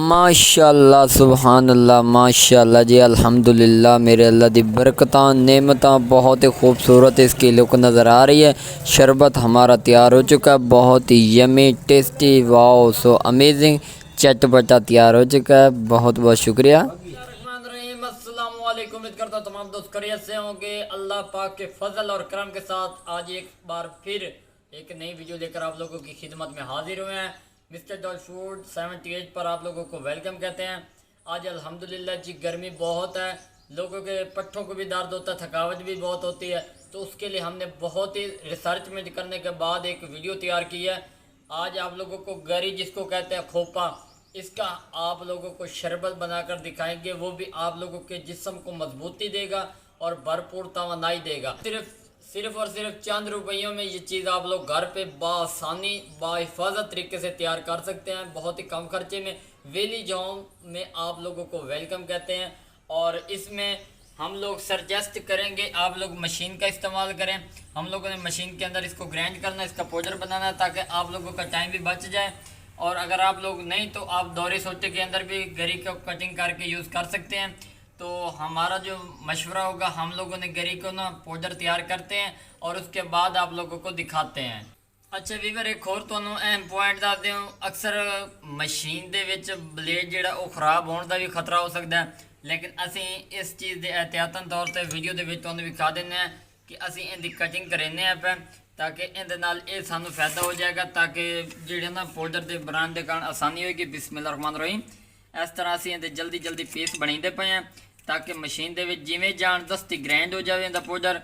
माशाअल्लाह सुबहान अल्लाह माशाअल्लाह जी अल्हम्दुलिल्लाह। मेरे अल्लाह दी बरकतां नेमतां बहुत ही खूबसूरत इसकी लुक नज़र आ रही है। शरबत हमारा तैयार हो चुका है, बहुत ही yummy tasty wow so amazing चटपटा तैयार हो चुका है। बहुत बहुत शुक्रिया। अस्सलामुअलैकुम, उम्मीद करता हूँ तमाम दोस्त खैरियत से होंगे। अल्लाह पाक के फजल और करम के साथ आज एक बार फिर एक नई वीडियो लेकर आप लोगों की खिदमत में हाजिर हुए हैं। मिस्टर डॉल फूड 78 पर आप लोगों को वेलकम कहते हैं। आज अल्हम्दुलिल्लाह जी गर्मी बहुत है, लोगों के पट्ठों को भी दर्द होता है, थकावट भी बहुत होती है। तो उसके लिए हमने बहुत ही रिसर्च में करने के बाद एक वीडियो तैयार की है। आज आप लोगों को गरी जिसको कहते हैं खोपा, इसका आप लोगों को शरबत बनाकर दिखाएंगे। वो भी आप लोगों के जिस्म को मजबूती देगा और भरपूर तवानाई देगा। सिर्फ और सिर्फ चंद रुपयों में ये चीज़ आप लोग घर पे बासानी बाहिफाजत तरीके से तैयार कर सकते हैं। बहुत ही कम खर्चे में वेली जॉम में आप लोगों को वेलकम कहते हैं। और इसमें हम लोग सजेस्ट करेंगे आप लोग मशीन का इस्तेमाल करें। हम लोगों ने मशीन के अंदर इसको ग्राइंड करना, इसका पाउडर बनाना है ताकि आप लोगों का टाइम भी बच जाए। और अगर आप लोग नहीं तो आप दोहरी सोटे के अंदर भी गरी को कटिंग करके यूज़ कर सकते हैं। तो हमारा जो मशवरा होगा, हम लोगों ने गरी को ना पाउडर तैयार करते हैं और उसके बाद आप लोगों को दिखाते हैं। अच्छा वीवर, एक और ਤੁਹਾਨੂੰ अहम पॉइंट दस दूँ। अक्सर मशीन ਦੇ ਵਿੱਚ ਬਲੇਡ ਜਿਹੜਾ ਉਹ ਖਰਾਬ ਹੋਣ ਦਾ ਵੀ ਖਤਰਾ ਹੋ ਸਕਦਾ ਹੈ, लेकिन ਅਸੀਂ ਇਸ ਚੀਜ਼ ਦੇ एहतियातन तौर ਤੇ ਵੀਡੀਓ ਦੇ ਵਿੱਚ ਤੁਹਾਨੂੰ ਵਿਖਾ ਦਿੰਦੇ ਹਾਂ ਕਿ ਅਸੀਂ ਇਹਦੀ ਕਟਿੰਗ ਕਰਨੇ ਆ ਪਏ ताकि ਇਹਦੇ ਨਾਲ ਇਹ ਸਾਨੂੰ ਫਾਇਦਾ ਹੋ ਜਾਏਗਾ, ताकि ਜਿਹੜੇ ਨਾ ਪਾਊਡਰ ਦੇ ਬਣਾਉਣ ਦੇ ਕਾਰਨ ਆਸਾਨੀ ਹੋਏਗੀ। ਬਿਸਮਿਲ੍ਲਾਹ ਰਹਿਮਾਨ ਰਹੀਮ। ਇਸ ਤਰ੍ਹਾਂ ਅਸੀਂ ਇਹਦੇ ਜਲਦੀ ਜਲਦੀ ਪੀਸ ਬਣਾਉਂਦੇ ਪਏ ਹਾਂ ताकि मशीन ਦੇ ਵਿੱਚ ਜਿਵੇਂ ਜ਼ਬਰਦਸਤੀ ਗ੍ਰਾइंड ਹੋ ਜਾਵੇ ਇਹਦਾ ਪਾਊਡਰ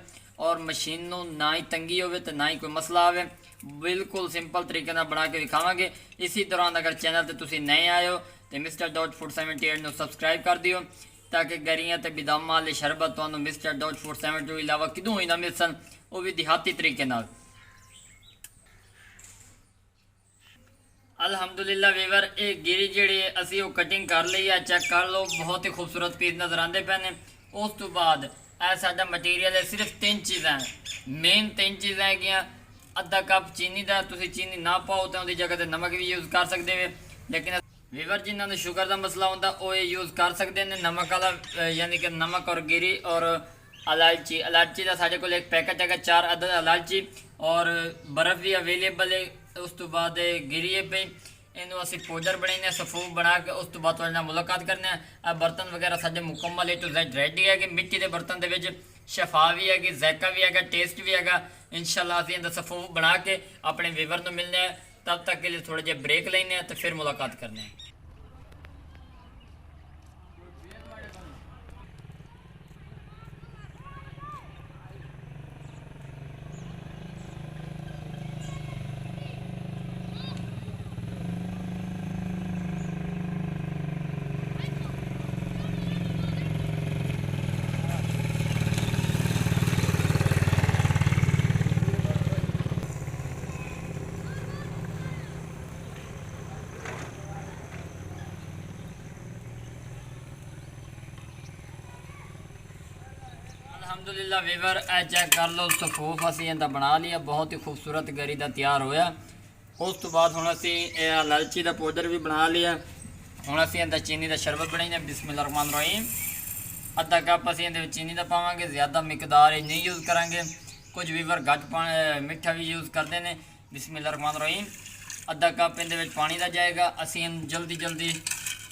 और मशीन ਨੂੰ ਨਾ ਹੀ ਤੰਗੀ ਹੋਵੇ ਤੇ ਨਾ ਹੀ ਕੋਈ ਮਸਲਾ ਆਵੇ। बिल्कुल सिंपल तरीके ਨਾਲ ਬਣਾ ਕੇ ਵਿਖਾਵਾਂਗੇ। इसी दौरान अगर चैनल ਤੇ ਤੁਸੀਂ ਨਏ ਆਏ ਹੋ तो मिस्टर डॉट फूड 78 ਨੂੰ ਸਬਸਕ੍ਰਾਈਬ कर दियो ताकि गरियां ਤੇ ਬਦਾਮਾਂ ਵਾਲੇ शरबत ਤੁਹਾਨੂੰ मिस्टर डॉट फूड 78 ਤੋਂ ਇਲਾਵਾ ਕਿਦੋਂ ਹੀ ਨਾ ਮਿਲ ਸਨ, ਉਹ ਵੀ ਦਿਹਾਤੀ ਤਰੀਕੇ ਨਾਲ। अल्हम्दुलिल्लाह वीवर, ये गिरी जी असी वो कटिंग कर ली है, चेक कर लो। बहुत ही खूबसूरत पीस नज़र आते पे ने। उस तो बाद साडा मटीरियल है, सिर्फ 3 चीज़ा मेन 3 चीज़ा है। अद्धा कप चीनी का, तुसी चीनी ना पाओ तो उनकी जगह नमक भी यूज़ कर सकते हो। लेकिन वीवर जिन्होंने शुगर का मसला होता वो ये यूज़ कर सकते हैं नमक वाला, यानी कि नमक और गिरी और इलायची का साढ़े को एक पैकेट है 4 अदद इलायची और बर्फ़ भी अवेलेबल है। उस तो बाद गिरी पे इनू असी पाउडर बनाने सफूफ बना के उस तो बाद मुलाकात करने। बर्तन वगैरह साढ़े मुकम्मल ए टू ज़ेड रेडी है कि मिट्टी के बर्तन के शफा भी है, जायका भी है, टेस्ट भी है। इंशाल्लाह असी इनका सफूफ बना के अपने वीवर को मिलने। तब तक के लिए थोड़े जे ब्रेक लेने तो फिर मुलाकात करने। अल्हम्दुलिल्लाह वीवर, चेक कर लो सफूफ असी इनका बना लिया। बहुत ही खूबसूरत गरी का तैयार होया। उस तो बाद हुण असी इलायची का पाउडर भी बना लिया। हुण असी इनका चीनी का शरबत बनाइए। बिस्मिल्लाह रहमान रहीम। अद्धा कप असी इहदे विच चीनी का पावांगे, ज़्यादा मिकदार नहीं यूज़ करांगे। कुछ वीवर घट मिठा भी यूज़ करते हैं। बिस्मिल्लाह रहमान रहीम। अद्धा कप इहदे विच पानी का जाएगा। असी जल्दी जल्दी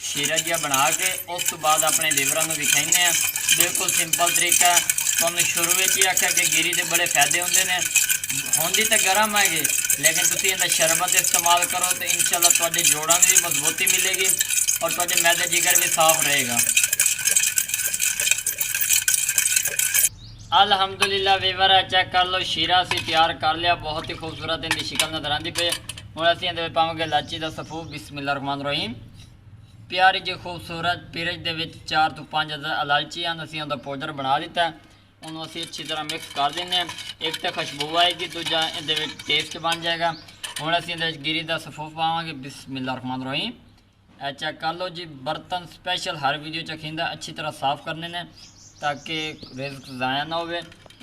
शीरा जिहा बना के उस तो बाद अपने वीवरां नूं दिखाइने। बिल्कुल सिंपल तरीका है। तुहानूं शुरू में ही आख्या कि गिरी के बड़े फायदे होंदे ने। होंदी तो गर्म है लेकिन तुसीं इहदा शरबत इस्तेमाल करो तो इंशाअल्लाह तुहाडे जोड़ां नूं भी मजबूती मिलेगी और तुहाडे मैदे जिगर भी साफ रहेगा। अल्हम्दुलिल्लाह वीवर, चेक कर लो शीरा असी तैयार कर लिया। बहुत ही खूबसूरत इनकी शिकल नजर आती पे। हुण असीं इहदे विच पावांगे इलायची का सफूफ। बिस्मिल्लाह रहमान रहीम। प्यारी जी खूबसूरत पिरज दे विच 4 तो 5 इलायची हैं। असीं उहदा पाउडर बना लिता है। उन्होंने असी अच्छी तरह मिक्स कर देने। एक तो खुशबू आएगी, दूजा ये टेस्ट बन जाएगा। हुण असीं इहदे विच गिरी का सफूफ पावांगे। बिस्मिल्लाह रहमान रहीम। चेक कर लो जी, बर्तन स्पैशल हर वीडियो च खींदा अच्छी तरह साफ़ करने ने ताकि रिज़्क ज़ाया ना हो।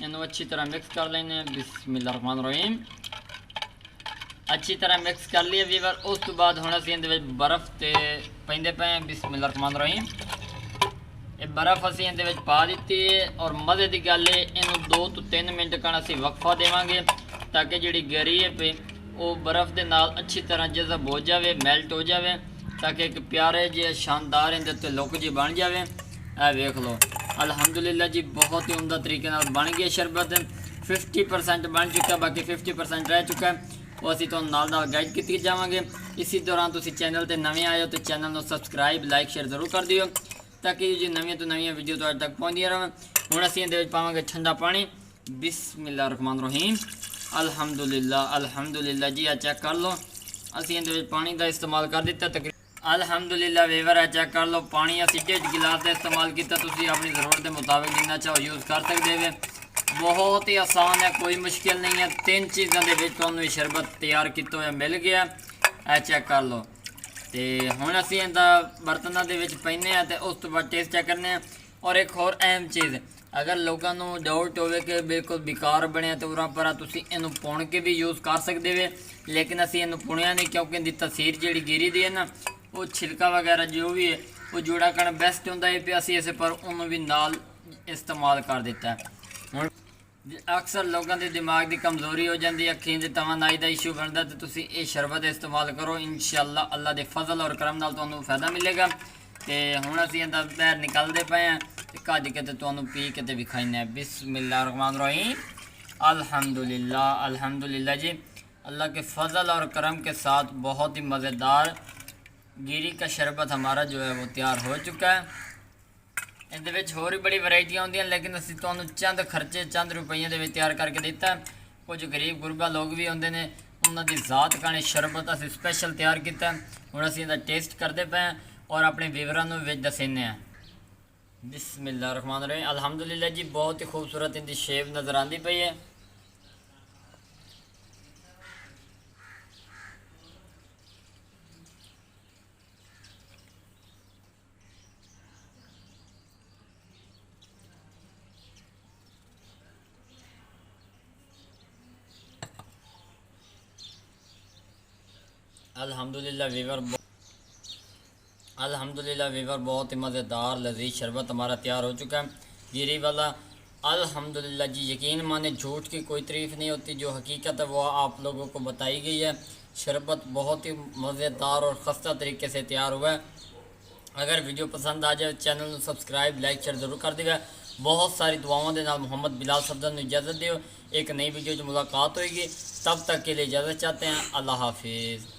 इन्हों अच्छी तरह मिक्स कर लेने। बिस्मिल्लाह रहमान रहीम। अच्छी तरह मिक्स कर लिया वीवर। उस तो बाद हुण असीं इहदे विच बर्फ़ ते पैंदे पए हैं। बिस्मिल्लाह रहमान रहीम। ये बर्फ़ असीं इहदे विच पा दित्ती है और मज़े की गल है इहनूं 2 ਤੋਂ 3 मिनट कण असीं वक्फा देवांगे ताकि जिहड़ी गरी है पे वो बर्फ़ दे नाल अच्छी तरह जज़ब हो जाए, मैल्ट हो जाए, ताकि एक प्यारे जे शानदार इहदे उत्ते लुक जी बन जाए। ए वेख लो अल्हम्दुलिल्लाह जी, बहुत ही उम्दा तरीके नाल बन गया शरबत। 50% बन चुका, बाकी 50% रह चुका है। वो असीं तुहानूं नाल नाल गाइड कीती जावांगे। इसी दौरान तुसीं चैनल ते नवें आए हो तो चैनल नूं सबसक्राइब, लाइक, शेयर जरूर कर दिओ ताकि जी नवीं तो नवीं वीडियो तुहाडे तक पहुंचदियां रहन। हुण असीं इहदे विच पावांगे ठंडा पानी। बिस्मिल्लाह रहमान रहीम। अल्हम्दुलिल्लाह अल्हम्दुलिल्लाह जी, आ चेक कर लो असीं इहदे विच पानी का इस्तेमाल कर दिता तकरीबन। अल्हम्दुलिल्लाह वीवर, आ चेक कर लो पानी असीं 1.5 गिलास का इस्तेमाल किया। तुसीं अपनी ज़रूरत के मुताबिक जिन्ना चाहो यूज़ कर सकते हो। बहुत ही आसान है, कोई मुश्किल नहीं है। 3 चीज़ों के विच तुहानूं ये शरबत तैयार किया हुआ मिल गया। ए चेक कर लो। तो हुण असीं इहदा बर्तनों के विच पैने आ ते उस तो बाद टेस्ट चेक करने। और एक होर अहम चीज़, अगर लोगों को डाउट होवे कि बिल्कुल बेकार बने तो उरा परा तुसीं इहनूं पुण के भी यूज़ कर सकते हो, लेकिन असीं इहनूं पुणिया नहीं क्योंकि इहदी तसीर जिहड़ी गिरी दी है ना, वो छिलका वगैरह जो भी है वो जुड़ा कण बेस्ट हुंदा है। असीं इस पर उन्होंने भी नाल इस्तेमाल कर दिता है। हुण अक्सर लोगों के दिमाग की कमज़ोरी हो जाती है, अखीं की तवानाई का इशू बनता, तो तुसीं ये शरबत इस्तेमाल करो। इंशाअल्लाह अल्लाह के फजल और करम नाल तुहानूं फ़ायदा मिलेगा। तो हुण असीं इहदा बाहर निकलते पे हैं तो कज के तुहानूं पी के ते विखाइने। बिस्मिल्लाह रहमान रहीम। अल्हम्दुलिल्लाह अल्हम्दुलिल्लाह जी, अल्लाह के फजल और करम के साथ बहुत ही मज़ेदार गिरी का शरबत हमारा जो है वो तैयार हो चुका है। इहदे विच होर भी बड़ी वैरायटियां होंदियां, लेकिन असीं तुहानूं चंद खर्चे चंद रुपइयां दे विच तैयार करके दिता। कुछ गरीब गुरबा लोग भी होंदे ने, उन्हां दी ज़ात काने शरबत असीं स्पैशल तैयार किया। हुण असीं इहदा टेस्ट करते पे और अपने विवरां नूं विच दस्सने हैं। बिस्मिल्लाह रहमान रहीम। अल्हम्दुलिल्लाह जी, बहुत ही खूबसूरत इहदी शेप नज़र आती पई है। अल्हम्दुलिल्लाह वीवर, बहुत ही मज़ेदार लजीज शरबत हमारा तैयार हो चुका है गिरी वाला। अल्हम्दुलिल्लाह जी, यकीन माने झूठ की कोई तारीफ़ नहीं होती, जो हकीकत है वो आप लोगों को बताई गई है। शरबत बहुत ही मज़ेदार और खस्ता तरीके से तैयार हुआ है। अगर वीडियो पसंद आ जाए चैनल को सब्सक्राइब, लाइक, शेयर जरूर कर देगा। बहुत सारी दुआओं के नाल मोहम्मद बिलाल सफदर ने इजाज़त दियो। एक नई वीडियो जो मुलाकात होगी, तब तक के लिए इजाज़त चाहते हैं। अल्लाह हाफिज़।